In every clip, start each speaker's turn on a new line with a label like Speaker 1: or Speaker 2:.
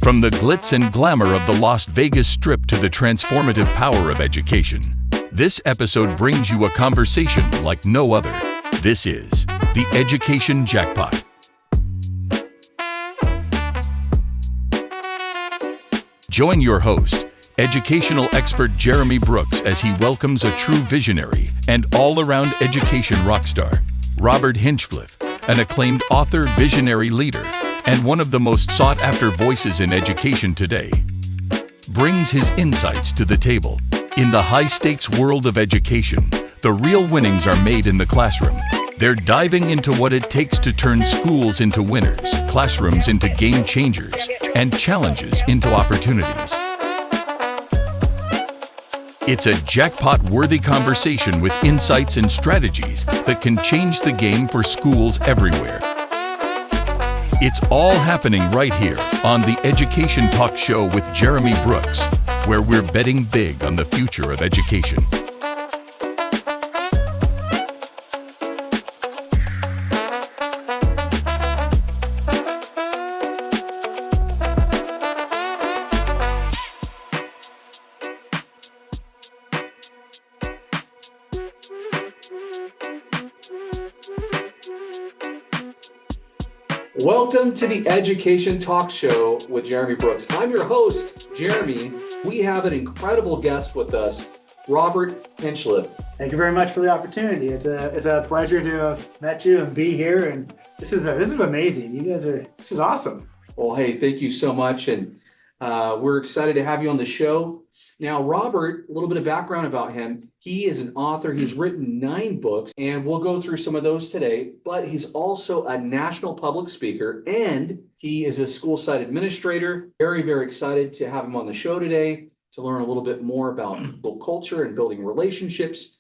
Speaker 1: From the glitz and glamour of the Las Vegas Strip to the transformative power of education, this episode brings you a conversation like no other. This is the Education Jackpot. Join your host, educational expert Jeremy Brooks, as he welcomes a true visionary and all-around education rock star, Robert Hinchliffe, an acclaimed author, visionary leader, and one of the most sought-after voices in education today, brings his insights to the table. In the high-stakes world of education, the real winnings are made in the classroom. They're diving into what it takes to turn schools into winners, classrooms into game changers, and challenges into opportunities. It's a jackpot-worthy conversation with insights and strategies that can change the game for schools everywhere. It's all happening right here on the Education Talk Show with Jeremy Brooks, where we're betting big on the future of education.
Speaker 2: Welcome to the Education Talk Show with Jeremy Brooks. I'm your host, Jeremy. We have an incredible guest with us, Robert Hinchliffe.
Speaker 3: Thank you very much for the opportunity. It's a pleasure to have met you and be here. And this is amazing. This is awesome.
Speaker 2: Well, hey, thank you so much. And we're excited to have you on the show. Now, Robert, a little bit of background about him. He is an author. He's written 9 books, and we'll go through some of those today. But he's also a national public speaker, and he is a school site administrator. Very, very excited to have him on the show today to learn a little bit more about school culture and building relationships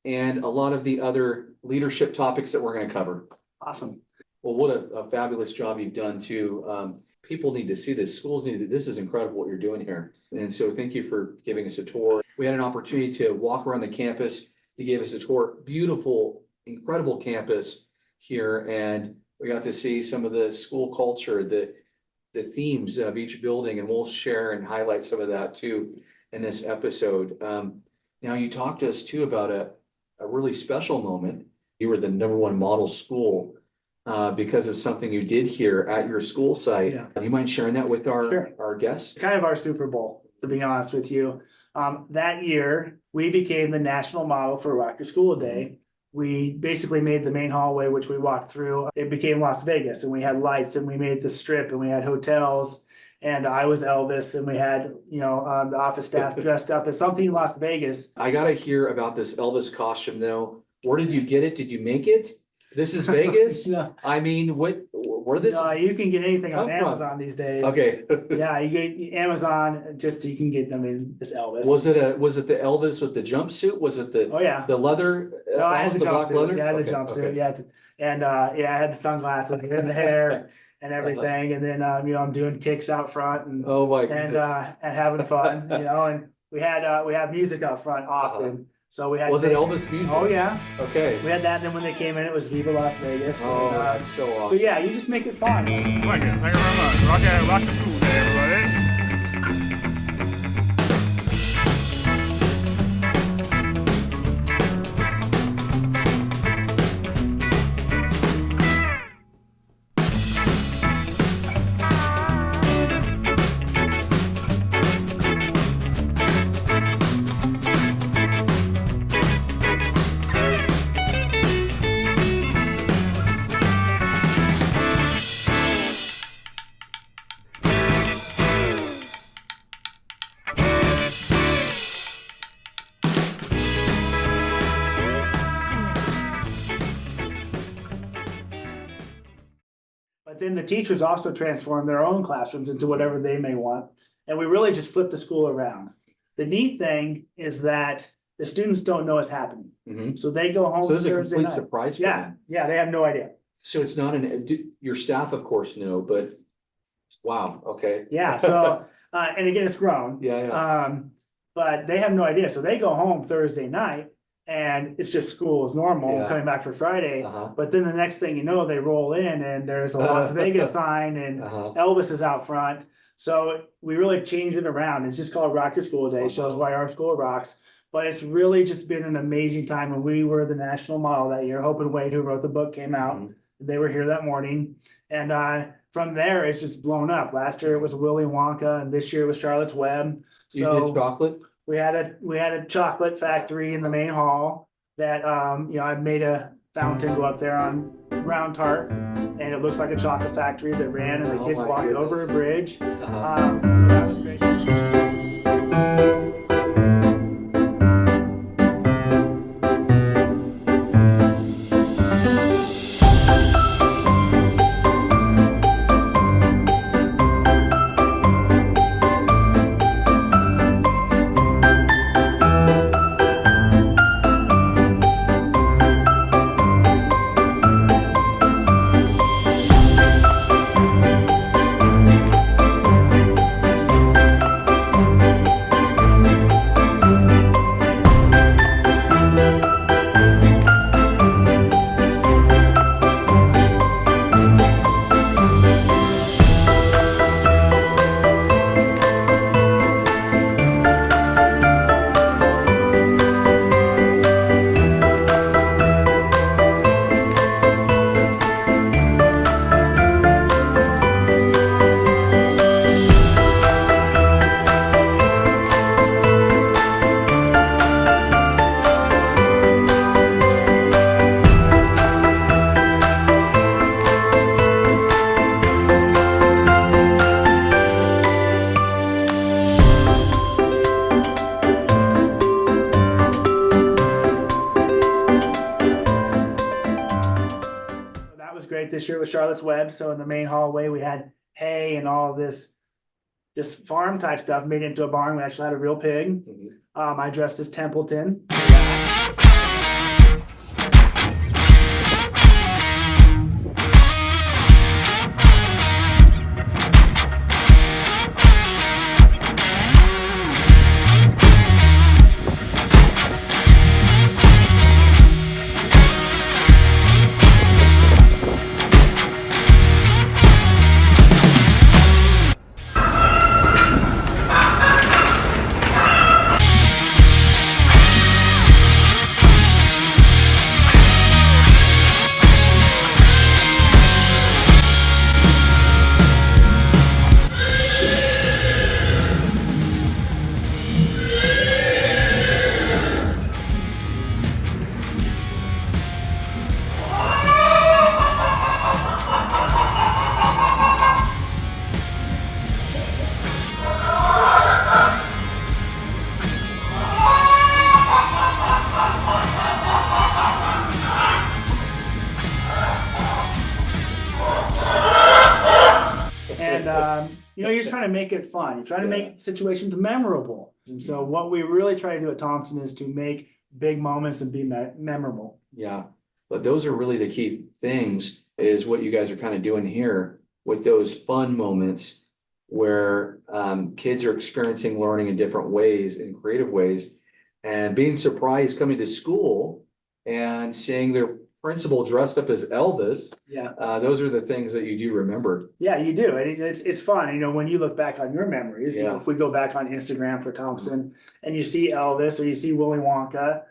Speaker 2: and a lot of the other leadership topics that we're going to cover.
Speaker 3: Awesome.
Speaker 2: Well, what a fabulous job you've done, too. People need to see this. Schools need to. This is incredible what you're doing here. And so thank you for giving us a tour. We had an opportunity to walk around the campus. You gave us a tour. Beautiful, incredible campus here. And we got to see some of the school culture, the themes of each building. And we'll share and highlight some of that too in this episode. Now you talked to us too about a really special moment. You were the #1 model school because of something you did here at your school site.
Speaker 3: Yeah.
Speaker 2: Do you mind sharing that with
Speaker 3: Sure.
Speaker 2: our guests?
Speaker 3: It's kind of our Super Bowl, to be honest with you. That year, we became the national model for Rock Your School Day. We basically made the main hallway, which we walked through. It became Las Vegas, and we had lights, and we made the Strip, and we had hotels. And I was Elvis, and we had, the office staff dressed up as something in Las Vegas.
Speaker 2: I got to hear about this Elvis costume, though. Where did you get it? Did you make it? This is Vegas?
Speaker 3: No.
Speaker 2: I mean, where this?
Speaker 3: No, you can get anything on
Speaker 2: come from?
Speaker 3: Amazon these days.
Speaker 2: Okay.
Speaker 3: Yeah, you get Amazon, you can get, just Elvis.
Speaker 2: Was it the Elvis with the jumpsuit? Was it
Speaker 3: Oh, yeah.
Speaker 2: the leather?
Speaker 3: No, I had the
Speaker 2: black
Speaker 3: jumpsuit.
Speaker 2: leather?
Speaker 3: Yeah, I had the
Speaker 2: Okay,
Speaker 3: jumpsuit.
Speaker 2: okay.
Speaker 3: Yeah, and I had the sunglasses and the hair and everything. And then I'm doing kicks out front and
Speaker 2: Oh my
Speaker 3: and
Speaker 2: goodness.
Speaker 3: having fun, And we have music out front often. So we had.
Speaker 2: Was it Elvis music?
Speaker 3: Oh yeah,
Speaker 2: Okay.
Speaker 3: we had that. And then when they came in, it was Viva Las Vegas.
Speaker 2: Oh,
Speaker 3: and,
Speaker 2: that's so awesome.
Speaker 3: but yeah, you just make it fun.
Speaker 4: Thank you very much. Rock the school day, everybody.
Speaker 3: But then the teachers also transform their own classrooms into whatever they may want. And we really just flip the school around. The neat thing is that the students don't know what's happening.
Speaker 2: Mhm.
Speaker 3: So they go home
Speaker 2: So this is a
Speaker 3: Thursday
Speaker 2: complete
Speaker 3: night.
Speaker 2: surprise for
Speaker 3: Yeah,
Speaker 2: them.
Speaker 3: yeah, they have no idea.
Speaker 2: So it's not your staff, of course, know, but wow, okay.
Speaker 3: Yeah, so, and again, it's grown.
Speaker 2: Yeah, yeah.
Speaker 3: But they have no idea. So they go home Thursday night and it's just school as normal,
Speaker 2: Yeah.
Speaker 3: coming back for Friday.
Speaker 2: Uh-huh.
Speaker 3: But then the next thing you know, they roll in and there's a Las Vegas sign and
Speaker 2: Uh-huh.
Speaker 3: Elvis is out front. So we really changed it around. It's just called Rock Your School Day. Shows why our school rocks. But it's really just been an amazing time. And we were the national model that year. Hope and Wade, who wrote the book, came out.
Speaker 2: Mhm.
Speaker 3: They were here that morning. And from there, it's just blown up. Last year it was Willy Wonka, and this year it was Charlotte's Web.
Speaker 2: You did
Speaker 3: So
Speaker 2: chocolate?
Speaker 3: we had a chocolate factory in the main hall that I made a fountain go up there on round tart, and it looks like a chocolate factory that ran, and the
Speaker 2: Oh
Speaker 3: kids
Speaker 2: my
Speaker 3: walked over a
Speaker 2: goodness.
Speaker 3: bridge.
Speaker 2: Uh-huh.
Speaker 3: So that was great. That was great. This year with Charlotte's Web. So in the main hallway, we had hay and all this farm type stuff made into a barn. We actually had a real pig.
Speaker 2: Mhm.
Speaker 3: I dressed as Templeton. And you're just trying to make it fun. You're trying to
Speaker 2: Yeah.
Speaker 3: make situations memorable. And so what we really try to do at Thompson is to make big moments and be memorable.
Speaker 2: Yeah, but those are really the key things, is what you guys are kind of doing here with those fun moments where kids are experiencing learning in different ways, in creative ways, and being surprised coming to school and seeing their principal dressed up as Elvis.
Speaker 3: Yeah.
Speaker 2: Those are the things that you do remember.
Speaker 3: Yeah, you do. And it's fun. When you look back on your memories,
Speaker 2: Yeah.
Speaker 3: if we go back on Instagram for Thompson and you see Elvis or you see Willy Wonka,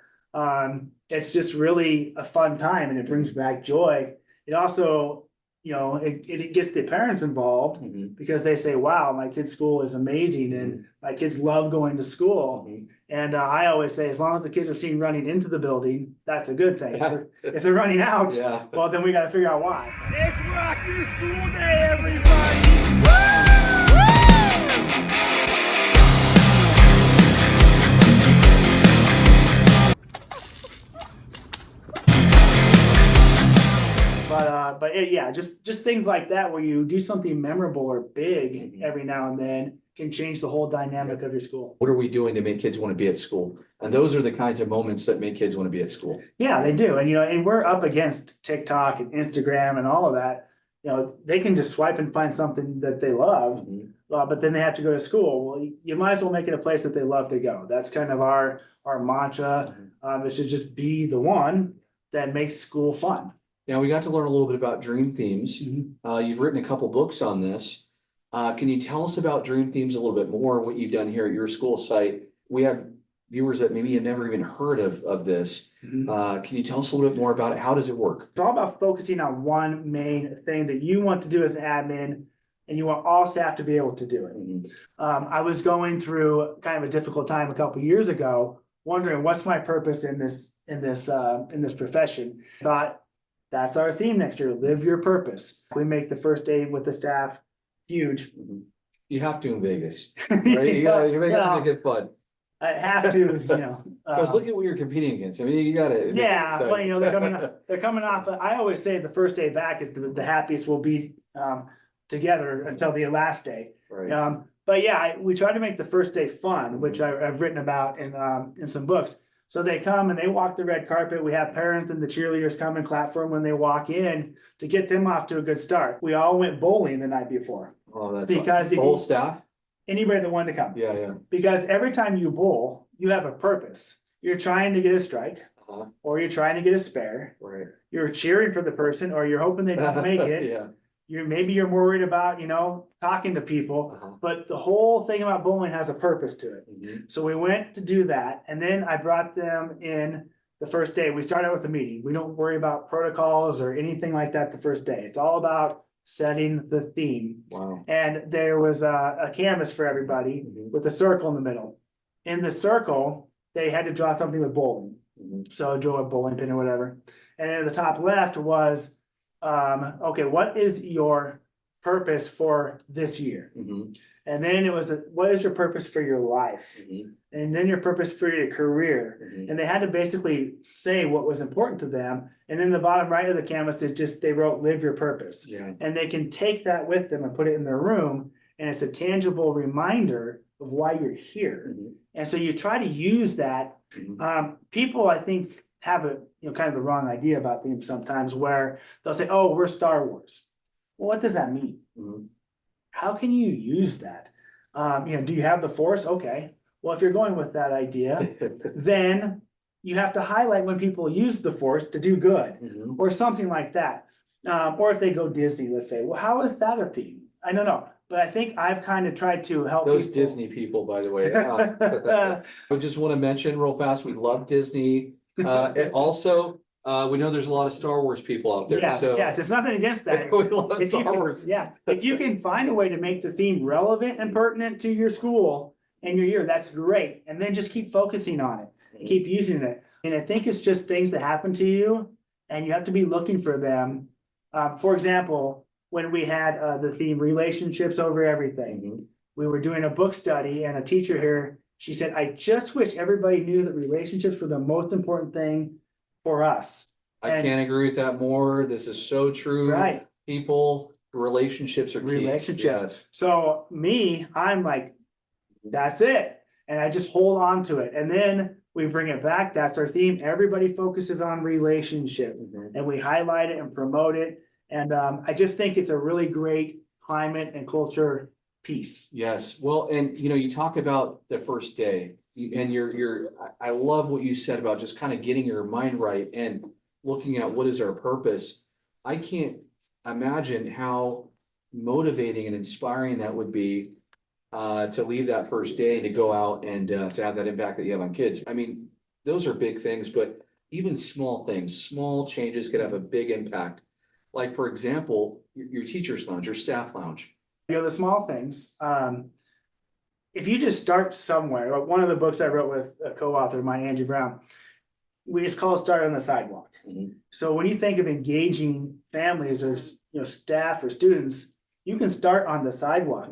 Speaker 3: it's just really a fun time and it brings back joy. It also, it gets the parents involved
Speaker 2: Mhm.
Speaker 3: because they say, wow, my kid's school is amazing and my kids love going to school.
Speaker 2: Mhm.
Speaker 3: And I always say, as long as the kids are seen running into the building, that's a good thing. If they're running out,
Speaker 2: Yeah.
Speaker 3: well, then we got to figure out why.
Speaker 4: It's Rock Your School Day, everybody!
Speaker 3: Yeah, just things like that where you do something memorable or big
Speaker 2: Mhm.
Speaker 3: every now and then can change the whole dynamic of your school.
Speaker 2: What are we doing to make kids want to be at school? And those are the kinds of moments that make kids want to be at school.
Speaker 3: Yeah, they do. And we're up against TikTok and Instagram and all of that. They can just swipe and find something that they love,
Speaker 2: Mhm.
Speaker 3: but then they have to go to school. Well, you might as well make it a place that they love to go. That's kind of our our mantra. Is to just be the one that makes school fun.
Speaker 2: Now, we got to learn a little bit about dream themes. You've written a couple books on this. Can you tell us about dream themes a little bit more, what you've done here at your school site? We have viewers that maybe have never even heard of this. Can you tell us a little bit more about it? How does it work?
Speaker 3: It's all about focusing on one main thing that you want to do as an admin, and you want all staff to be able to do it. I was going through kind of a difficult time a couple years ago, wondering what's my purpose in this profession. Thought that's our theme next year: live your purpose. We make the first day with the staff huge.
Speaker 2: You have to in Vegas, right? You make it get fun.
Speaker 3: I have to,
Speaker 2: Because look at what you're competing against. I mean, you got to.
Speaker 3: Yeah, but they're coming off. I always say the first day back is the happiest we'll be together until the last day.
Speaker 2: Right.
Speaker 3: But yeah, we try to make the first day fun, which I've written about in some books. So they come and they walk the red carpet. We have parents and the cheerleaders come and clap for them when they walk in to get them off to a good start. We all went bowling the night before.
Speaker 2: Oh, that's
Speaker 3: because
Speaker 2: the whole staff.
Speaker 3: Anybody that wanted to come.
Speaker 2: Yeah.
Speaker 3: Because every time you bowl, you have a purpose. You're trying to get a strike, or you're trying to get a spare.
Speaker 2: Right.
Speaker 3: You're cheering for the person, or you're hoping they don't make it.
Speaker 2: Yeah.
Speaker 3: Maybe you're worried about, talking to people, but the whole thing about bowling has a purpose to it. So we went to do that, and then I brought them in the first day. We started out with a meeting. We don't worry about protocols or anything like that the first day. It's all about setting the theme.
Speaker 2: Wow.
Speaker 3: And there was a canvas for everybody with a circle in the middle. In the circle, they had to draw something with bowling. So draw a bowling pin or whatever. And at the top left was, okay, what is your purpose for this year? And then it was, what is your purpose for your life? And then your purpose for your career. And they had to basically say what was important to them. And then the bottom right of the canvas is just, they wrote, live your purpose.
Speaker 2: Yeah.
Speaker 3: And they can take that with them and put it in their room. And it's a tangible reminder of why you're here. And so you try to use that. People, I think, have a kind of the wrong idea about themes sometimes, where they'll say, oh, we're Star Wars. Well, what does that mean? How can you use that? Do you have the Force? Okay. Well, if you're going with that idea, then you have to highlight when people use the Force to do good, or something like that. Or if they go Disney, let's say, well, how is that a theme? I don't know. But I think I've kind of tried to help
Speaker 2: those
Speaker 3: people.
Speaker 2: Disney people, by the way. I just want to mention real fast, we love Disney. And also, we know there's a lot of Star Wars people out there.
Speaker 3: Yes, it's nothing against that.
Speaker 2: We love Star Wars.
Speaker 3: Yeah, if you can find a way to make the theme relevant and pertinent to your school and your year, that's great. And then just keep focusing on it and keep using it. And I think it's just things that happen to you, and you have to be looking for them. For example, when we had the theme relationships over everything, we were doing a book study, and a teacher here, she said, I just wish everybody knew that relationships were the most important thing for us.
Speaker 2: I can't agree with that more. This is so true.
Speaker 3: Right.
Speaker 2: People, relationships are key.
Speaker 3: Relationships.
Speaker 2: Yes.
Speaker 3: So I'm like, that's it. And I just hold on to it. And then we bring it back. That's our theme. Everybody focuses on relationship, and we highlight it and promote it. And I just think it's a really great climate and culture piece.
Speaker 2: Yes. Well, and you talk about the first day, and I love what you said about just kind of getting your mind right and looking at what is our purpose. I can't imagine how motivating and inspiring that would be to leave that first day and to go out and to have that impact that you have on kids. I mean, those are big things, but even small things, small changes could have a big impact. Like, for example, your teacher's lounge, your staff lounge.
Speaker 3: The small things. If you just start somewhere, like one of the books I wrote with a co-author of mine, Angie Brown, we just call it Start on the Sidewalk. So when you think of engaging families or staff or students, you can start on the sidewalk.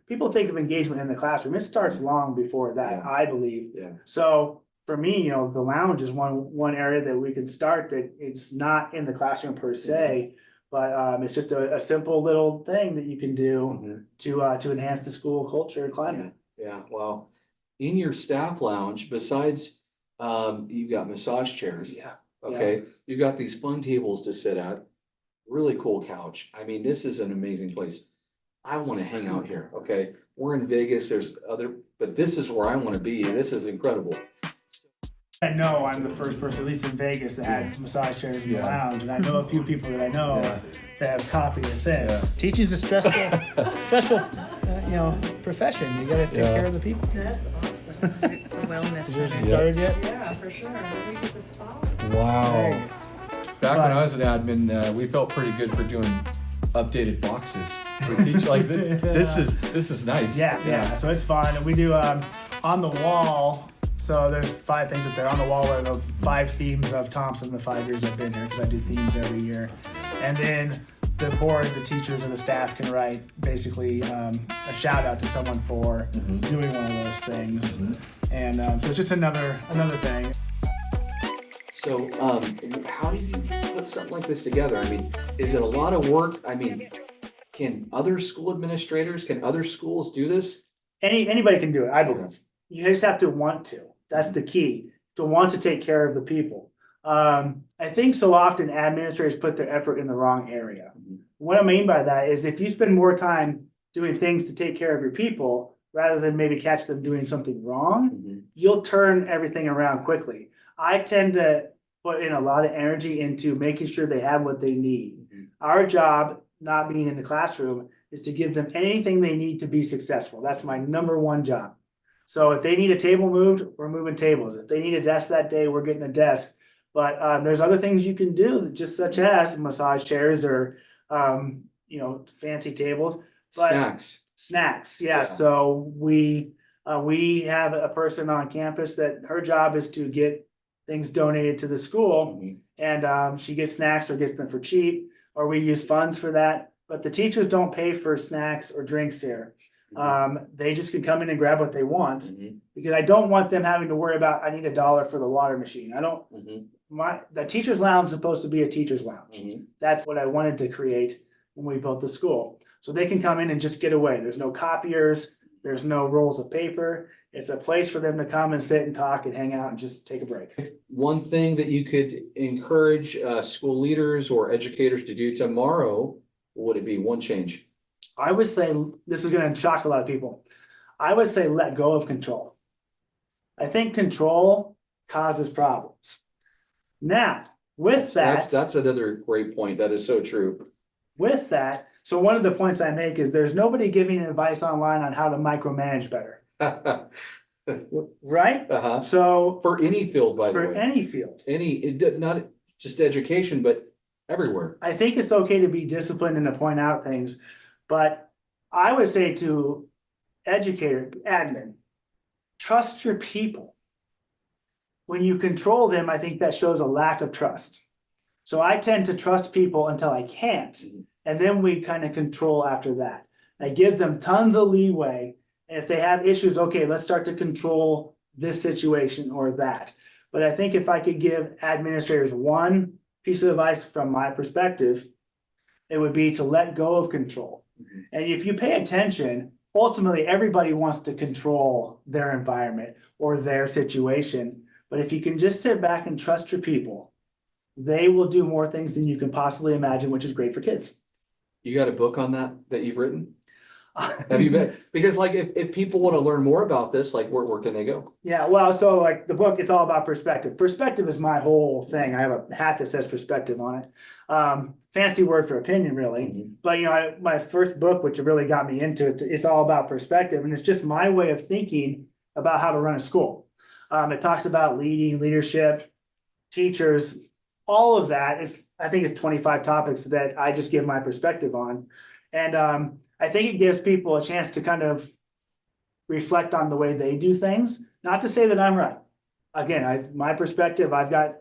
Speaker 3: People think of engagement in the classroom. It starts long before that, I believe. So for me, the lounge is one area that we can start, that it's not in the classroom per se, but it's just a simple little thing that you can do to enhance the school culture and climate.
Speaker 2: Yeah. Well, in your staff lounge, besides you've got massage chairs. Okay. You've got these fun tables to sit at. Really cool couch. I mean, this is an amazing place. I want to hang out here. Okay. We're in Vegas. But this is where I want to be. This is incredible.
Speaker 3: I know I'm the first person, at least in Vegas, that had massage chairs in the lounge, and I know a few people that I know that have copied it since. Teaching's a stressful, profession. You gotta take care of the people.
Speaker 5: That's awesome. The wellness
Speaker 3: Is yours
Speaker 5: center.
Speaker 3: started yet?
Speaker 5: Yeah, for sure. Where do we get the spot?
Speaker 6: Wow. Back when I was an admin, we felt pretty good for doing updated boxes for each. Like this is nice.
Speaker 3: Yeah. So it's fun, and we do on the wall. So there's 5 things up there. On the wall are the 5 themes of Thompson the 5 years I've been here, because I do themes every year. And then the board, the teachers, or the staff can write basically a shout out to someone for doing one of those things. And so it's just another thing.
Speaker 2: So, how do you put something like this together? I mean, is it a lot of work? I mean, can other school administrators, can other schools do this?
Speaker 3: Anybody can do it, I believe. You just have to want to. That's the key, to want to take care of the people. I think so often administrators put their effort in the wrong area. What I mean by that is if you spend more time doing things to take care of your people, rather than maybe catch them doing something wrong, you'll turn everything around quickly. I tend to put in a lot of energy into making sure they have what they need. Our job, not being in the classroom, is to give them anything they need to be successful. That's my number one job. So if they need a table moved, we're moving tables. If they need a desk that day, we're getting a desk. But there's other things you can do, just such as massage chairs or fancy tables. But snacks, yeah. So we have a person on campus that her job is to get things donated to the school, and she gets snacks or gets them for cheap, or we use funds for that. But the teachers don't pay for snacks or drinks here. They just can come in and grab what they want, because I don't want them having to worry about, I need $1 for the water machine. I don't, the teacher's lounge is supposed to be a teacher's lounge. That's what I wanted to create when we built the school. So they can come in and just get away. There's no copiers, there's no rolls of paper. It's a place for them to come and sit and talk and hang out and just take a break.
Speaker 2: One thing that you could encourage school leaders or educators to do tomorrow, what would it be? One change.
Speaker 3: I would say, this is going to shock a lot of people. I would say let go of control. I think control causes problems. Now, with that,
Speaker 2: that's another great point. That is so true.
Speaker 3: With that, so one of the points I make is there's nobody giving advice online on how to micromanage better. Right? So
Speaker 2: for any field, by the way.
Speaker 3: For any field.
Speaker 2: Not just education, but everywhere. I
Speaker 3: think it's okay to be disciplined and to point out things. But I would say to educator, admin, trust your people. When you control them, I think that shows a lack of trust. So I tend to trust people until I can't. And then we kind of control after that. I give them tons of leeway. And if they have issues, okay, let's start to control this situation or that. But I think if I could give administrators one piece of advice from my perspective, it would be to let go of control. And if you pay attention, ultimately everybody wants to control their environment or their situation. But if you can just sit back and trust your people, they will do more things than you can possibly imagine, which is great for kids.
Speaker 2: You got a book on that you've written? Have you been? Because like if people want to learn more about this, like where can they go? Yeah, well, so like the book, it's all about perspective. Perspective is my whole thing. I have a hat that says perspective on it. Fancy word for opinion, really. But my first book, which really got me into it, it's all about perspective, and it's just my way of thinking about how to run a school. It talks about leading, leadership, teachers, all of that. I think it's 25 topics that I just give my perspective on. And I think it gives people a chance to kind of reflect on the way they do things. Not to say that I'm right. Again, my perspective, I've got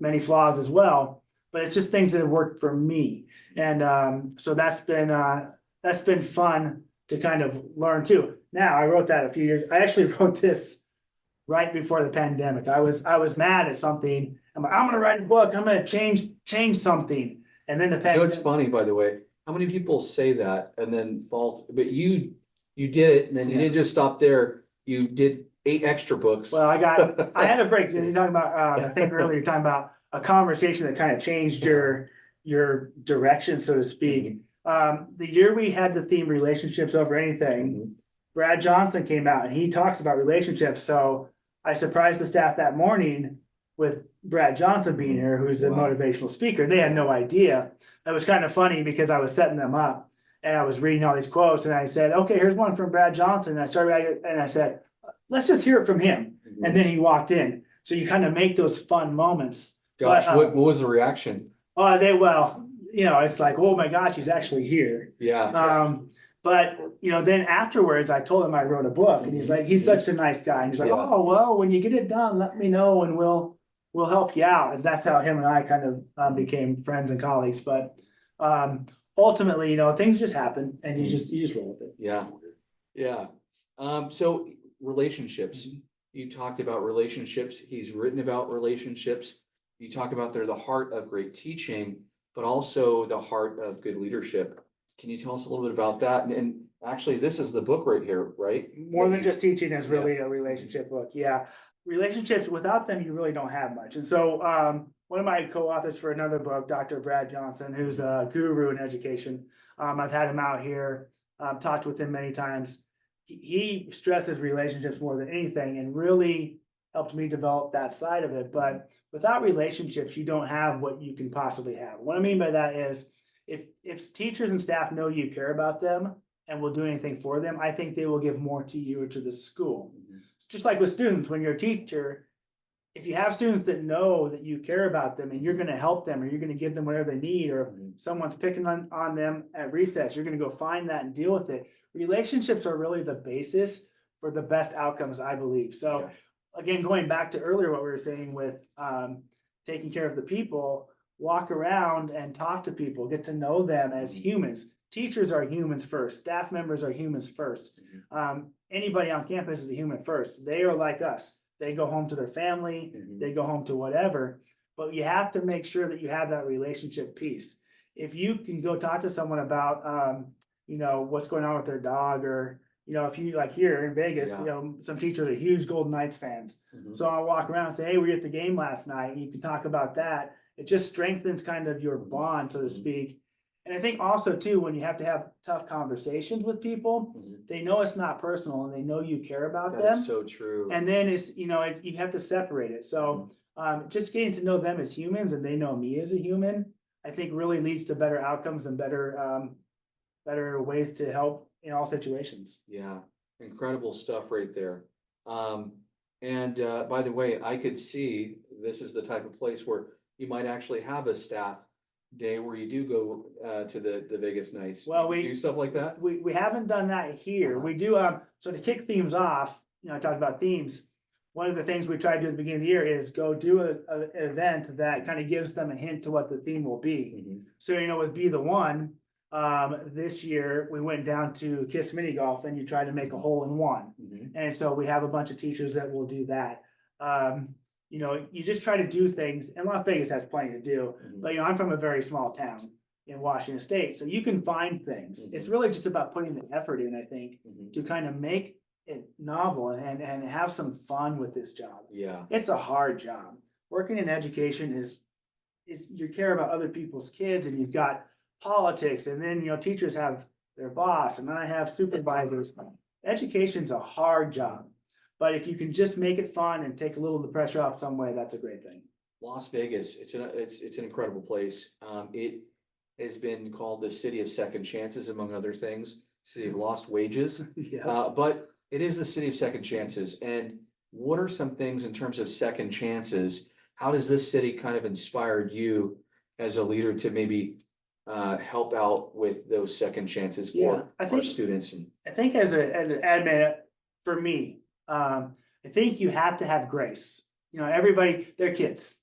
Speaker 2: many flaws as well, but it's just things that have worked for me. And so that's been fun to kind of learn too. Now, I wrote that a few years. I actually wrote this right before the pandemic. I was mad at something. I'm like, I'm going to write a book. I'm going to change something. And then the pandemic. It's funny, by the way. How many people say that and then fall? But you did it, and then you didn't just stop there. You did 8 extra books. Well, I had a break. You're talking about. I think earlier you're talking about a conversation that kind of changed your direction, so to speak. The year we had the theme relationships over anything, Brad Johnson came out and he talks about relationships. So
Speaker 3: I surprised the staff that morning with Brad Johnson being here, who's the
Speaker 2: Wow.
Speaker 3: motivational speaker. They had no idea. It was kind of funny because I was setting them up and I was reading all these quotes and I said, okay, here's one from Brad Johnson. And I said, let's just hear it from him.
Speaker 2: Mm-hmm.
Speaker 3: And then he walked in. So you kind of make those fun moments.
Speaker 2: Gosh,
Speaker 3: But,
Speaker 2: what was the reaction?
Speaker 3: It's like, oh my gosh, he's actually here.
Speaker 2: Yeah.
Speaker 3: But then afterwards, I told him I wrote a book, and he's like, he's such a nice guy. And he's like,
Speaker 2: Yeah.
Speaker 3: oh, well, when you get it done, let me know, and we'll help you out. And that's how him and I kind of became friends and colleagues. But ultimately, things just happen, and you just roll with it.
Speaker 2: Yeah. Yeah. So relationships. You talked about relationships. He's written about relationships. You talk about they're the heart of great teaching, but also the heart of good leadership. Can you tell us a little bit about that? And actually, this is the book right here, right?
Speaker 3: More than just teaching is really a relationship book. Yeah. Relationships, without them, you really don't have much. And so one of my co-authors for another book, Dr. Brad Johnson, who's a guru in education, I've had him out here, talked with him many times. He stresses relationships more than anything and really helped me develop that side of it. But without relationships, you don't have what you can possibly have. What I mean by that is if teachers and staff know you care about them and will do anything for them, I think they will give more to you or to the school. It's just like with students, when you're a teacher, if you have students that know that you care about them and you're going to help them or you're going to give them whatever they need, or if someone's picking on them at recess, you're going to go find that and deal with it. Relationships are really the basis for the best outcomes, I believe. So again, going back to earlier, what we were saying with taking care of the people, walk around and talk to people, get to know them as humans. Teachers are humans first. Staff members are humans first. Anybody on campus is a human first. They are like us. They go home to their family, they go home to whatever, but you have to make sure that you have that relationship piece. If you can go talk to someone about, what's going on with their dog, or, if you like here in Vegas, some teachers are huge Golden Knights fans. So I'll walk around and say, hey, we were at the game last night, and you can talk about that. It just strengthens kind of your bond, so to speak. And I think also too, when you have to have tough conversations with people, they know it's not personal and they know you care about them.
Speaker 2: That's so true.
Speaker 3: And then it's you have to separate it. So just getting to know them as humans and they know me as a human, I think really leads to better outcomes and better ways to help in all situations.
Speaker 2: Yeah, incredible stuff right there. And by the way, I could see this is the type of place where you might actually have a staff day where you do go to the Vegas Knights.
Speaker 3: Well, we
Speaker 2: do stuff like that.
Speaker 3: We haven't done that here. We do so to kick themes off, I talked about themes. One of the things we try to do at the beginning of the year is go do an event that kind of gives them a hint to what the theme will be. So with Be the One, this year we went down to Kiss Mini Golf and you try to make a hole in one. And so we have a bunch of teachers that will do that. You just try to do things, and Las Vegas has plenty to do, but I'm from a very small town in Washington State, so you can find things. It's really just about putting the effort in, I think, to kind of make it novel and have some fun with this job.
Speaker 2: Yeah.
Speaker 3: It's a hard job. Working in education is you care about other people's kids, and you've got politics, and then teachers have their boss, and then I have supervisors. Education's a hard job. But if you can just make it fun and take a little of the pressure off some way, that's a great thing.
Speaker 2: Las Vegas, it's an incredible place. It has been called the city of second chances, among other things, city of lost wages.
Speaker 3: Yes.
Speaker 2: But it is the city of second chances. And what are some things in terms of second chances? How does this city kind of inspired you as a leader to maybe help out with those second chances for our students?
Speaker 3: I think as an admin, for me, I think you have to have grace. Everybody, they're kids.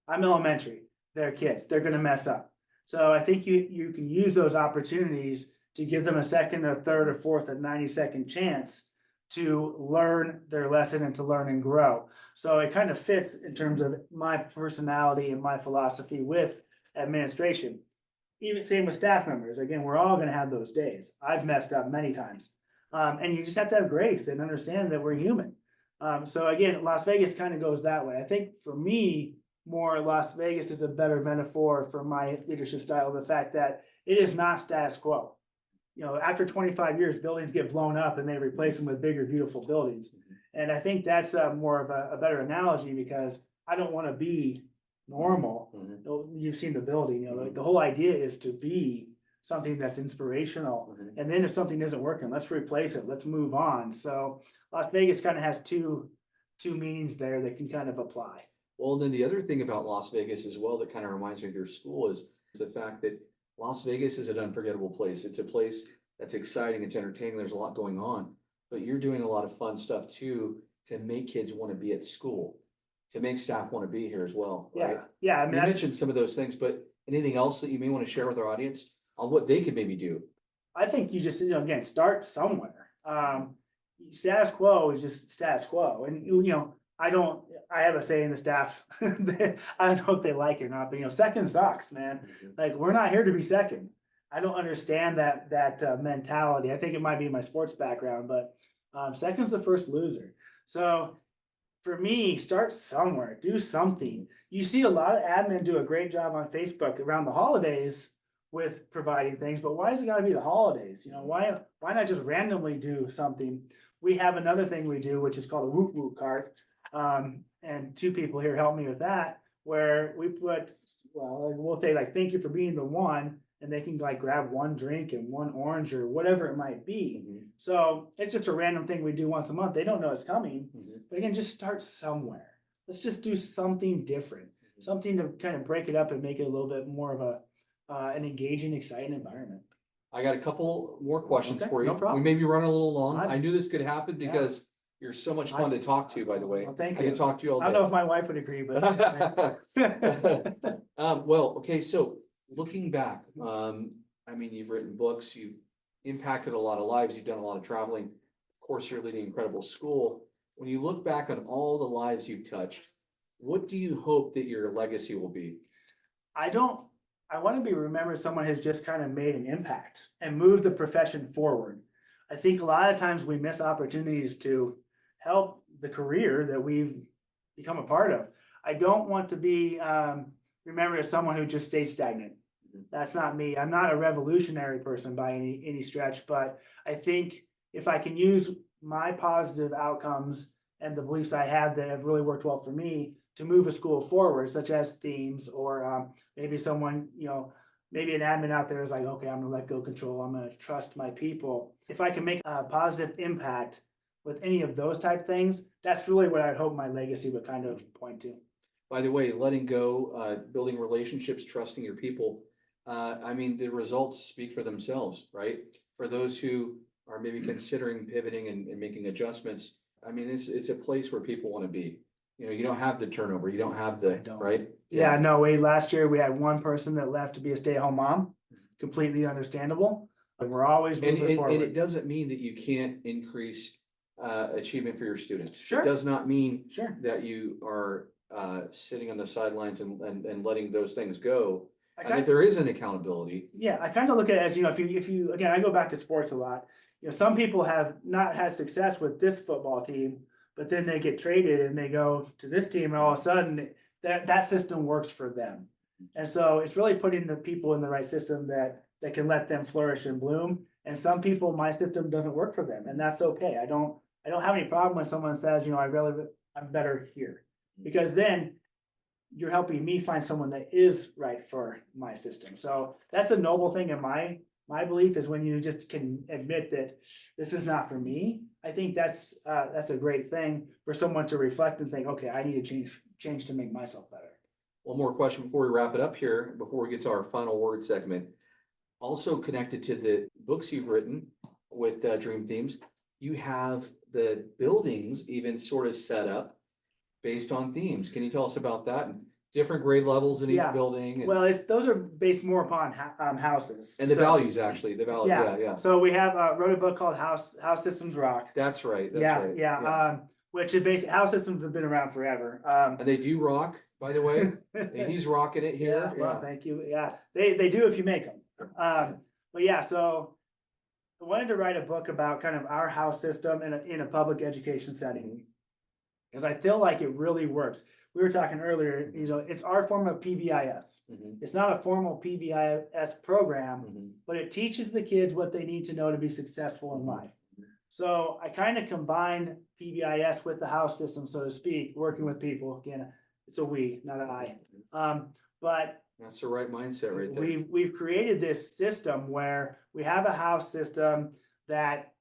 Speaker 3: I'm elementary. They're kids. They're going to mess up. So I think you can use those opportunities to give them a second or third or fourth or 90-second chance to learn their lesson and to learn and grow. So it kind of fits in terms of my personality and my philosophy with administration. Even same with staff members. Again, we're all going to have those days. I've messed up many times. And you just have to have grace and understand that we're human. So again, Las Vegas kind of goes that way. I think for me, more Las Vegas is a better metaphor for my leadership style. The fact that it is not status quo. After 25 years, buildings get blown up and they replace them with bigger, beautiful buildings. And I think that's more of a better analogy because I don't want to be normal.
Speaker 2: Mhm.
Speaker 3: You've seen the building, like the whole idea is to be something that's inspirational.
Speaker 2: Mhm.
Speaker 3: And then if something isn't working, let's replace it. Let's move on. So Las Vegas kind of has two meanings there that can kind of apply.
Speaker 2: Well, then the other thing about Las Vegas as well that kind of reminds me of your school is the fact that Las Vegas is an unforgettable place. It's a place that's exciting, it's entertaining, there's a lot going on, but you're doing a lot of fun stuff too to make kids want to be at school, to make staff want to be here as well, right?
Speaker 3: Yeah. I mean,
Speaker 2: You mentioned some of those things, but anything else that you may want to share with our audience on what they could maybe do?
Speaker 3: I think you just, again, start somewhere. Status quo is just status quo. And, I have a say in the staff. I don't know if they like it or not, but second sucks, man. Like, we're not here to be second. I don't understand that mentality. I think it might be my sports background, but second's the first loser. So for me, start somewhere, do something. You see a lot of admin do a great job on Facebook around the holidays with providing things, but why does it gotta be the holidays? Why not just randomly do something? We have another thing we do, which is called a woot woot cart. And two people here help me with that, where we put, we'll say like, thank you for being the one, and they can like grab one drink and one orange or whatever it might be. So it's just a random thing we do once a month. They don't know it's coming, but again, just start somewhere. Let's just do something different, something to kind of break it up and make it a little bit more of an engaging, exciting environment.
Speaker 2: I got a couple more questions
Speaker 3: Okay,
Speaker 2: for you.
Speaker 3: no problem.
Speaker 2: We may be running a little long.
Speaker 3: I-
Speaker 2: I knew this could happen
Speaker 3: Yeah.
Speaker 2: because you're so much fun to talk to, by the way.
Speaker 3: Well, thank
Speaker 2: I
Speaker 3: you.
Speaker 2: could talk to you all
Speaker 3: I don't know
Speaker 2: day.
Speaker 3: if my wife would agree, but.
Speaker 2: Well, okay, so looking back, I mean, you've written books, you've impacted a lot of lives, you've done a lot of traveling. Of course, you're leading an incredible school. When you look back on all the lives you've touched, what do you hope that your legacy will be?
Speaker 3: I want to be remembered as someone who's just kind of made an impact and moved the profession forward. I think a lot of times we miss opportunities to help the career that we've become a part of. I don't want to be remembered as someone who just stays stagnant. That's not me. I'm not a revolutionary person by any stretch, but I think if I can use my positive outcomes and the beliefs I have that have really worked well for me to move a school forward, such as themes, or maybe someone, maybe an admin out there is like, okay, I'm gonna let go control. I'm gonna trust my people. If I can make a positive impact with any of those type things, that's really what I'd hope my legacy would kind of point to.
Speaker 2: By the way, letting go, building relationships, trusting your people. I mean, the results speak for themselves, right? For those who are maybe considering pivoting and making adjustments, I mean, it's a place where people want to be. You don't have the turnover, you don't have
Speaker 3: I don't.
Speaker 2: right?
Speaker 3: Yeah, no, last year we had one person that left to be a stay-at-home mom, completely understandable. But we're always moving
Speaker 2: And it
Speaker 3: forward.
Speaker 2: doesn't mean that you can't increase achievement for your students.
Speaker 3: Sure.
Speaker 2: It does not mean
Speaker 3: Sure.
Speaker 2: that you are sitting on the sidelines and letting those things go. And that there is an accountability.
Speaker 3: Yeah, I kind of look at it as, if you, again, I go back to sports a lot. Some people have not had success with this football team, but then they get traded and they go to this team and all of a sudden that system works for them. And so it's really putting the people in the right system that can let them flourish and bloom. And some people, my system doesn't work for them, and that's okay. I don't have any problem when someone says, I'm better here, because then you're helping me find someone that is right for my system. So that's a noble thing in my belief, is when you just can admit that this is not for me. I think that's a great thing for someone to reflect and think, okay, I need to change to make myself better.
Speaker 2: One more question before we wrap it up here, before we get to our final word segment. Also connected to the books you've written with Dream Themes, you have the buildings even sort of set up based on themes. Can you tell us about that? And different grade levels in each
Speaker 3: Yeah.
Speaker 2: building? And,
Speaker 3: Well, those are based more upon houses.
Speaker 2: and the
Speaker 3: So-
Speaker 2: values, actually, the value, yeah.
Speaker 3: So we have wrote a book called House Systems Rock.
Speaker 2: That's right, that's
Speaker 3: Yeah,
Speaker 2: right.
Speaker 3: yeah. Which is basically, house systems have been around forever.
Speaker 2: And they do rock, by the way. And he's rocking it here.
Speaker 3: Yeah, well, thank you. Yeah, they do if you make them. But yeah, so I wanted to write a book about kind of our house system in a public education setting, because I feel like it really works. We were talking earlier, it's our form of PBIS.
Speaker 2: Mhm,
Speaker 3: It's not a formal PBIS program,
Speaker 2: mhm.
Speaker 3: but it teaches the kids what they need to know to be successful in life. So I kind of combined PBIS with the house system, so to speak, working with people. Again, it's a we, not an I. But
Speaker 2: That's the right mindset right there.
Speaker 3: we've created this system where we have a house system that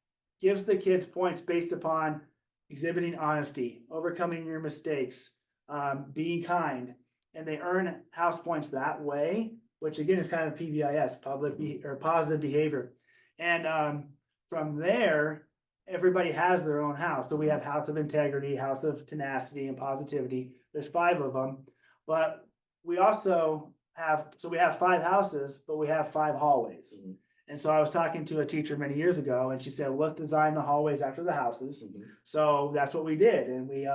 Speaker 3: gives the kids points based upon exhibiting honesty, overcoming your mistakes, being kind, and they earn house points that way, which again is kind of PBIS, or positive behavior. And from there, everybody has their own house. So we have house of integrity, house of tenacity, and positivity. There's 5 of them, but we also have, so we have 5 houses, but we have 5 hallways.
Speaker 2: Mhm.
Speaker 3: And so I was talking to a teacher many years ago, and she said, let's design the hallways after the houses.
Speaker 2: Mhm.
Speaker 3: So that's what we did. And we,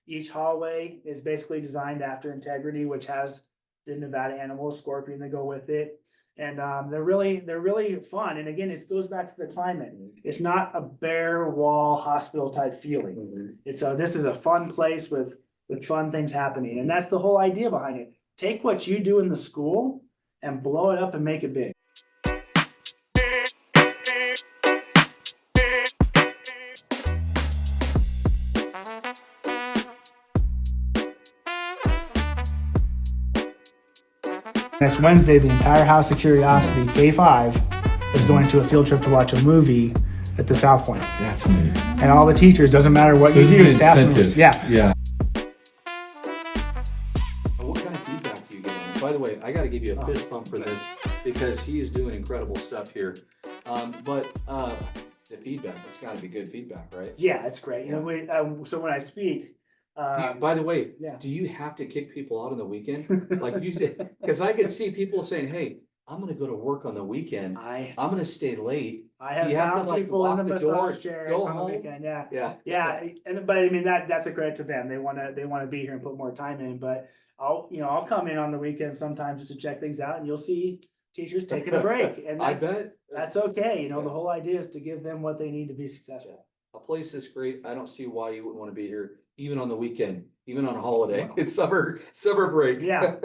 Speaker 3: each hallway is basically designed after integrity, which has the Nevada animals, scorpion that go with it. And they're really fun. And again, it goes back to the climate. It's not a bare wall hospital type feeling.
Speaker 2: Mhm.
Speaker 3: It's this is a fun place with fun things happening. And that's the whole idea behind it. Take what you do in the school and blow it up and make it big. Next Wednesday, the entire House of Curiosity, K5, is going to a field trip to watch a movie at the South Point.
Speaker 6: That's neat.
Speaker 3: And all the teachers, doesn't matter what
Speaker 6: So
Speaker 3: you
Speaker 6: this
Speaker 3: do,
Speaker 6: is an
Speaker 3: staff
Speaker 6: incentive.
Speaker 3: members. Yeah.
Speaker 6: Yeah.
Speaker 2: What kind of feedback do you get on it? By the way, I gotta give you a fist bump for this because he's doing incredible stuff here. But the feedback, it's gotta be good feedback, right?
Speaker 3: Yeah, it's great. You know, so when I speak,
Speaker 2: By the way,
Speaker 3: yeah.
Speaker 2: do you have to kick people out on the weekend? Like you said, because I could see people saying, hey, I'm gonna go to work on the weekend.
Speaker 3: I
Speaker 2: I'm gonna stay late.
Speaker 3: have
Speaker 2: You have to,
Speaker 3: found
Speaker 2: like,
Speaker 3: people in the
Speaker 2: lock the door,
Speaker 3: massage chair
Speaker 2: go
Speaker 3: on the
Speaker 2: home.
Speaker 3: weekend. Yeah.
Speaker 2: Yeah.
Speaker 3: Yeah, and but I mean that's a credit to them. They wanna be here and put more time in. But I'll come in on the weekend sometimes just to check things out, and you'll see teachers taking a break, and
Speaker 2: I
Speaker 3: that's,
Speaker 2: bet.
Speaker 3: that's okay.
Speaker 2: Yeah.
Speaker 3: The whole idea is to give them what they need to be successful.
Speaker 2: A place this great, I don't see why you wouldn't want to be here, even on the weekend, even on a holiday. It's summer break.
Speaker 3: Yeah.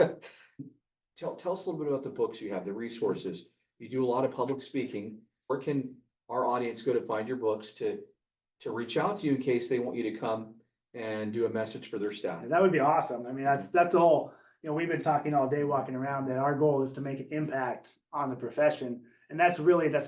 Speaker 2: Tell us a little bit about the books you have, the resources. You do a lot of public speaking. Where can our audience go to find your books to reach out to you in case they want you to come and do a message for their staff?
Speaker 3: And that would be awesome. I mean, that's the whole, we've been talking all day walking around that our goal is to make an impact on the profession. And that's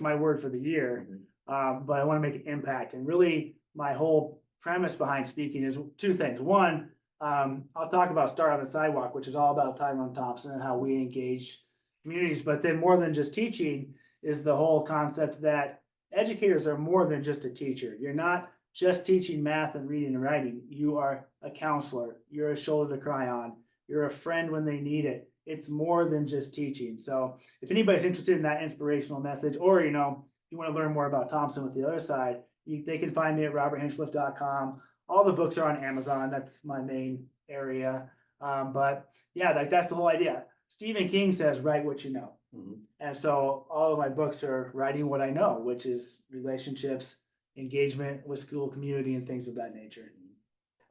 Speaker 3: my word for the year. But I want to make an impact. And really my whole premise behind speaking is 2 things. One, I'll talk about Start on the Sidewalk, which is all about Tyrone Thompson and how we engage communities. But then more than just teaching is the whole concept that educators are more than just a teacher. You're not just teaching math and reading and writing. You are a counselor. You're a shoulder to cry on. You're a friend when they need it. It's more than just teaching. So if anybody's interested in that inspirational message, or, if you want to learn more about Thompson with the other side, they can find me at roberthinchliffe.com. All the books are on Amazon. That's my main area. But yeah, that's the whole idea. Stephen King says, write what you know.
Speaker 2: Mhm.
Speaker 3: And so all of my books are writing what I know, which is relationships, engagement with school community, and things of that nature.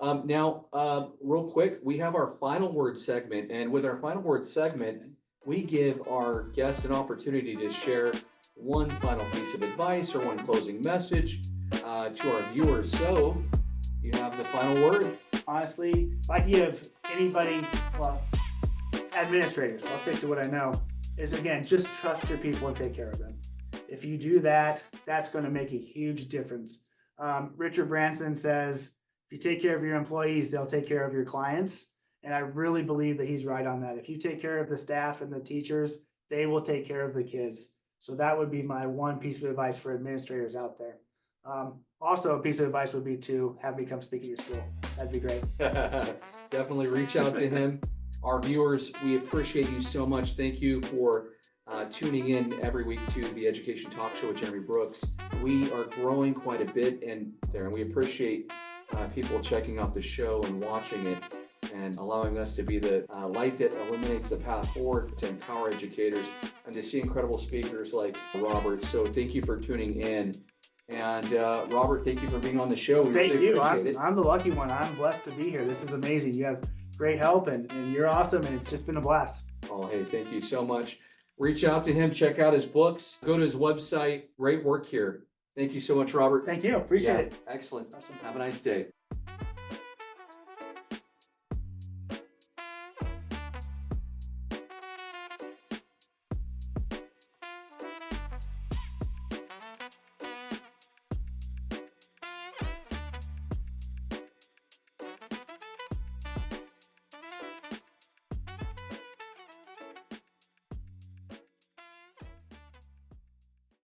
Speaker 2: Now, real quick, we have our final word segment, and with our final word segment, we give our guest an opportunity to share one final piece of advice or one closing message to our viewers. So you have the final word.
Speaker 3: Honestly, if I give anybody, administrators, I'll stick to what I know, is again, just trust your people and take care of them. If you do that, that's going to make a huge difference. Richard Branson says, if you take care of your employees, they'll take care of your clients. And I really believe that he's right on that. If you take care of the staff and the teachers, they will take care of the kids. So that would be my one piece of advice for administrators out there. Also, a piece of advice would be to have me come speak at your school. That'd be great.
Speaker 2: Definitely reach out to him. Our viewers, we appreciate you so much. Thank you for tuning in every week to the Education Talk Show with Jeremy Brooks. We are growing quite a bit in there, and we appreciate people checking out the show and watching it and allowing us to be the light that illuminates the path forward to empower educators and to see incredible speakers like Robert. So thank you for tuning in. And Robert, thank you for being on the show. We
Speaker 3: Thank
Speaker 2: really
Speaker 3: you.
Speaker 2: appreciate it.
Speaker 3: I'm the lucky one. I'm blessed to be here. This is amazing. You have great help and you're awesome, and it's just been a blast.
Speaker 2: Oh, hey, thank you so much. Reach out to him, check out his books, go to his website. Great work here. Thank you so much, Robert.
Speaker 3: Thank you. Appreciate
Speaker 2: Yeah,
Speaker 3: it.
Speaker 2: excellent. Have a nice day.